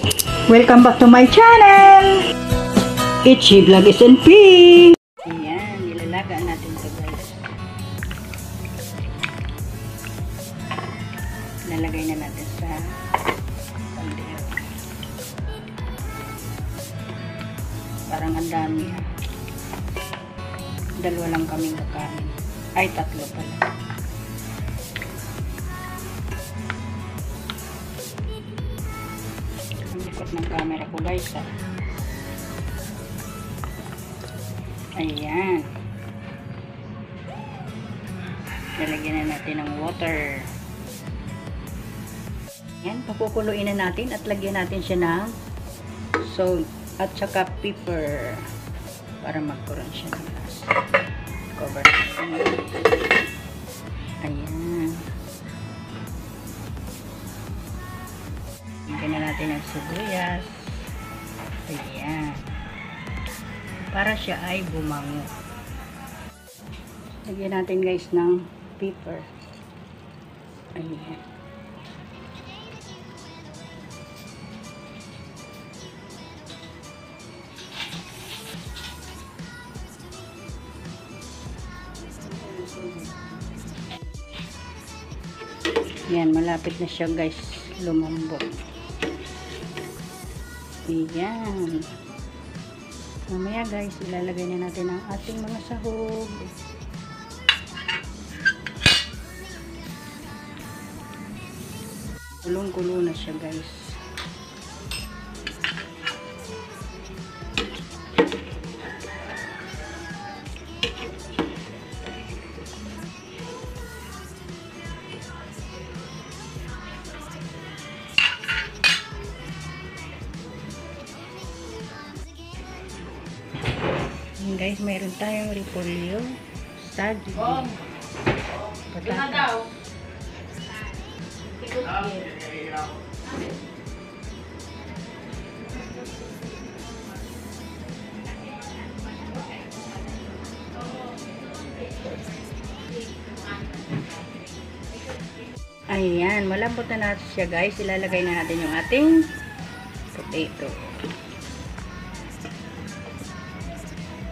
Welcome back to my channel! Itchy Vlog SNP! Ayan, nilalaga natin ito guys. Lalagay na natin sa kaldero. Parang ang dami ha. Dalawa lang kaming kakain. Ay, tatlo pala. Ang likot ng camera ko guys ha. Ayan. Lalagyan na natin ng water. Ayan, pakukuluin na natin at lagyan natin siya ng salt at saka pepper para magkaroon siya ng lasa. Cover natin. Ayan. Lagyan na natin ng sibuyas. Ayan. Para siya ay bumango. Lagyan natin guys ng pepper. Ayan. Ayan, malapit na siya guys lumambot. Ayan. Mamaya guys, ilalagay na natin ang ating mga sahog. Kulong-kulo na siya guys. Guys, mayroon tayong repolyo, saging, patatas. Ayan, malambot na natin siya guys. Ilalagay na natin yung ating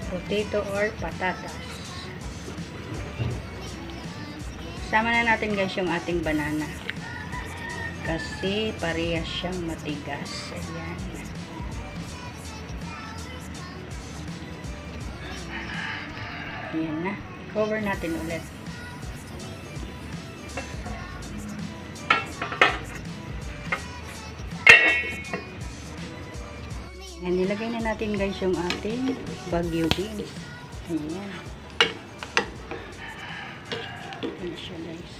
potato or patatas. Sama na natin guys yung ating banana kasi parehas siyang matigas. Ayan. Ayan na. Cover natin ulit. Ayan, nilagay na natin guys yung ating Baguio beans. Ayan. Ayan siya guys.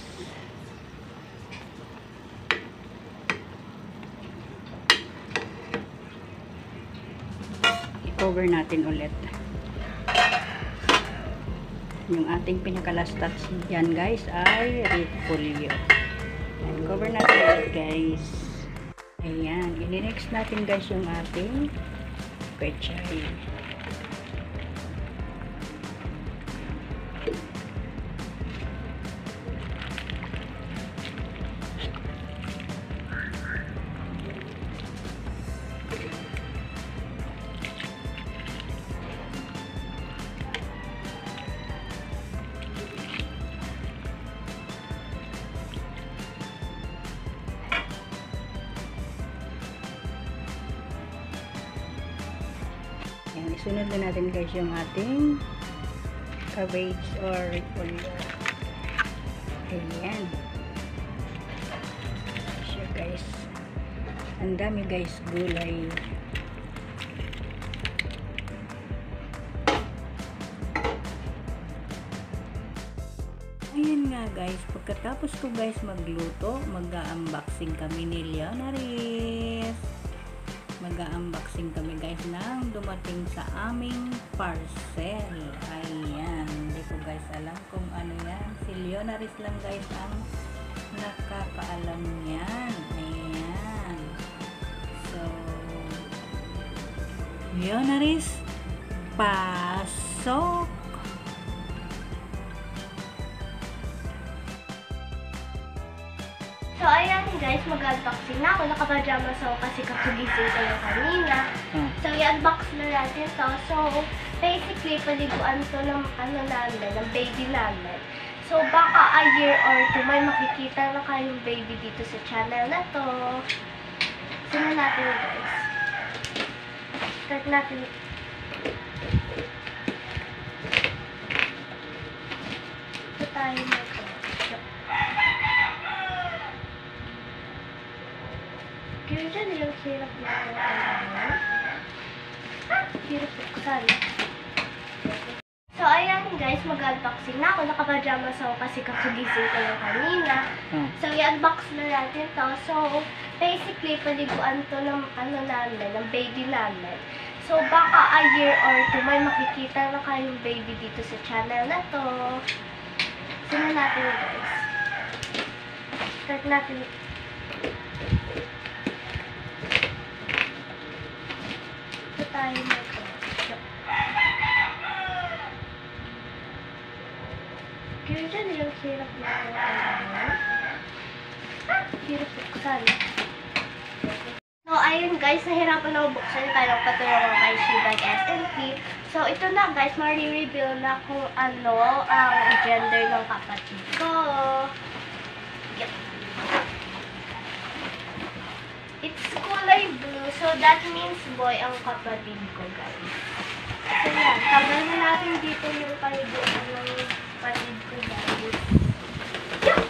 I-cover natin ulit. Yung ating pinakalastat yan guys ay repolyo. Ayan, cover natin ulit guys. Ayan, i-next natin guys yung ating pechay. Ayan, isunod na natin guys yung ating cabbage or repolyo. Ayan. Siya guys. Ang dami guys gulay. Ayan nga guys, pagkatapos ko guys magluto, mag-unboxing kami ni Leonaris. Mag-unboxing kami guys ng dumating sa aming parcel. Ayan, hindi ko guys alam kung ano yan. Si Leonaris lang guys ang nakakaalam yan. Ayan. So, Leonaris, pasok! ayan guys, mag-unboxing na ako. Nakapajamas ako kasi kapagising ko lang kanina. So, i-unbox na natin to. So, basically, paliguan to ng ng baby namin. So, baka a year or two, may makikita na kayong baby dito sa channel na to. Sino natin guys? Start natin. Ito tayo na ito. Kaya dyan yung hirap na ito. Hirap buksan. So, ayan guys, mag-unboxing na ako. Nakapajamas ako kasi kapagising ko lang kanina. So, i-unbox na natin to. So, basically, paliguan to ng ng baby namin. So, baka a year or two, may makikita na kayong baby dito sa channel na to. Sino natin guys? Start natin. Ito tayo na ito. Kaya dyan yung hirap na ito. Hirap buksan. So, ayun guys, nahirapan ako buksan kaya patulungan kay Shibag SNP. So, ito na guys, mari-reveal na kung ano ang gender ng kapatid ko. Yep. It's kulay blue, so that means boy ang kapatid ko guys. So, yan, tagal na natin dito yung paliguan ng kapatid ko guys. Yep.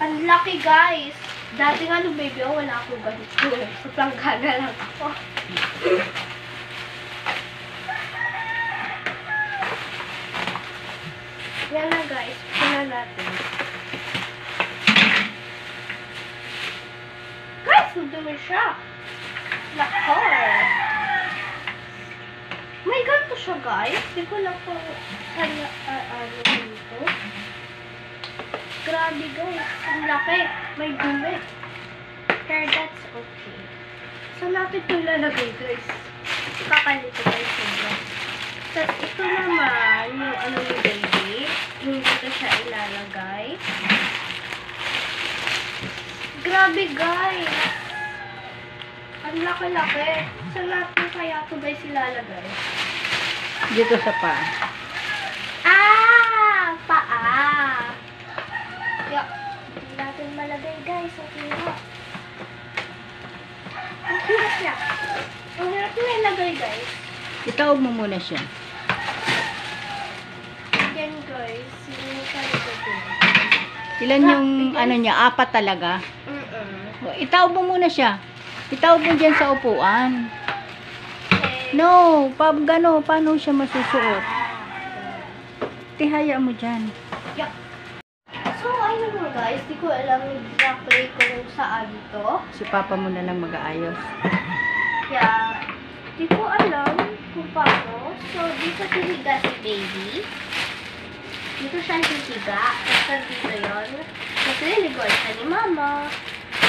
Ang laki guys! Dati nga nung baby ako, wala akong ganito. Sobrang gaga lang ako. Yan na guys, puna natin. Guys, madumi siya! Lakor! May ganito siya guys. Di ko lang po ano dito. Grabe guys, ang laki. May dumi. Pero that's okay. So, natin ito lalagay guys. Kakalito guys sobra. Tapos ito naman, yung ano ni baby. Yung dito siya ilalagay. Grabe guys. Ang laki-laki. So, natin kaya ito guys ilalagay. Dito sa pa. Paa. Kaya, hindi natin malagay guys. Okay na. Ang hirap niya. Ang hirap niya ilagay guys. Itaob mo muna siya. Again guys, yung talaga din. Ilan yung ano niya? 4 talaga? Itaob mo muna siya. Itaob mo dyan sa upuan. Okay. No, paano siya masusuot? Tihaya mo dyan. Yeah. So, ayun mo guys, di ko alam exactly kung saan to. Si Papa mo na lang mag-aayos. Yeah. Di ko alam kung paano. So, dito hihiga si baby. Dito siya hihiga. Tapos dito yun. Tapos niliguan siya ni Mama.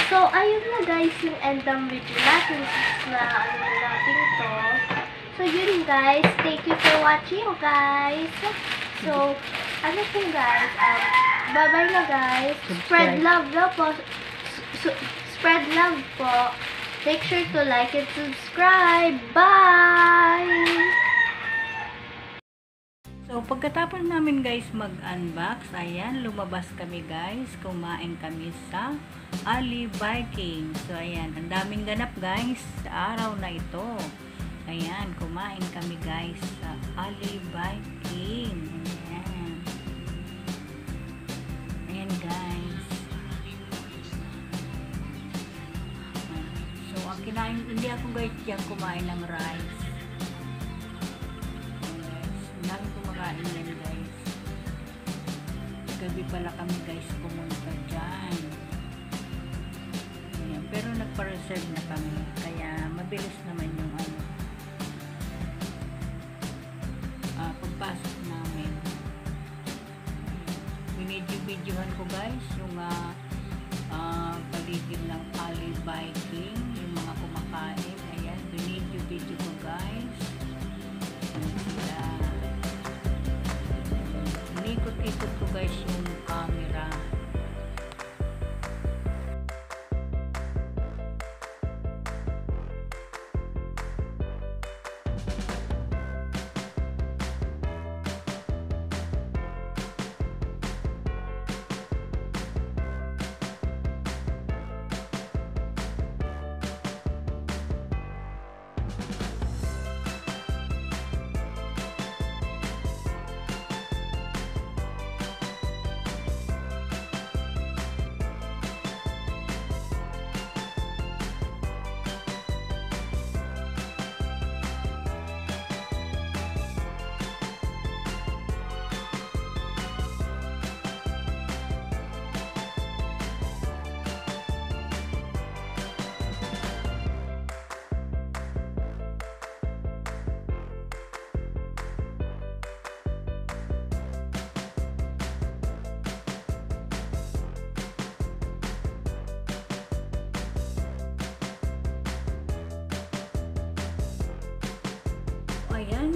So, ayun na guys yung end ng video natin na ano natin to. So, yun guys. Thank you for watching guys. So, ano po guys? Bye-bye na guys. Spread love po. Spread love po. Make sure to like and subscribe. Bye! So, pagkatapos namin guys mag-unbox, ayan, lumabas kami guys. Kumain kami sa Ali Viking. So, ayan, ang daming ganap guys sa araw na ito. Ayan, kumain kami guys sa Ali Viking. Ayan. Ayan guys. So, ang kinain, hindi ako guys dyan kumain ng rice. Ang dami kumakain yan guys. Gabi pala kami guys pumunta dyan. Ayan, pero nagpa-reserve na kami. Kaya mabilis naman yung ano. Pagpasok namin. Binidyo-videohan ko guys yung paligid ng Ali Viking, yung mga kumakain. Ayan, binidyo-video ko guys. Inikot-ikot ko guys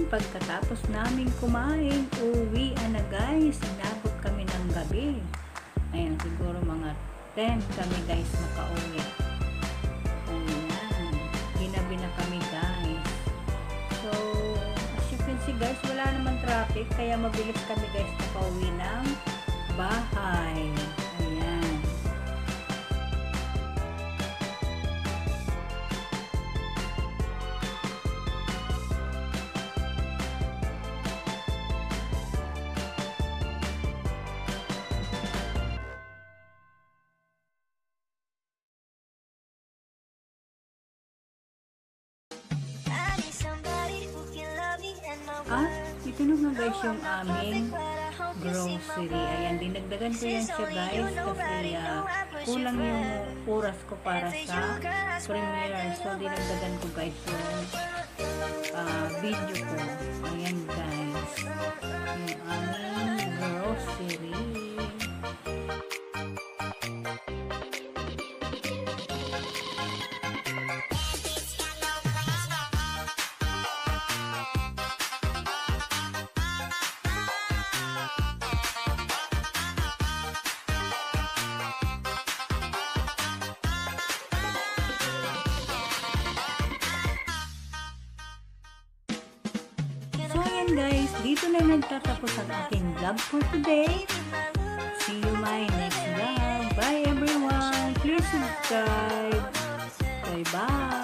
pagkatapos naming kumain, uwian na guys. Inabot kami ng gabi. Ayan, siguro mga 10 kami guys makauwi. Ayan, ginabi na kami guys. So, as you can see guys, wala naman traffic, kaya mabilis kami guys makauwi ng bahay. Ayan. At ito na nga guys yung aming grocery. Ayan, dinagdagan ko yan siya guys kasi kulang yung oras ko para sa premiere. So, dinagdagan ko guys yung video ko. Ayan guys, yung aming grocery. So ayan guys, dito na nagtatapos ang aking vlog for today. See you my next vlog. Bye everyone. Please subscribe. Bye bye.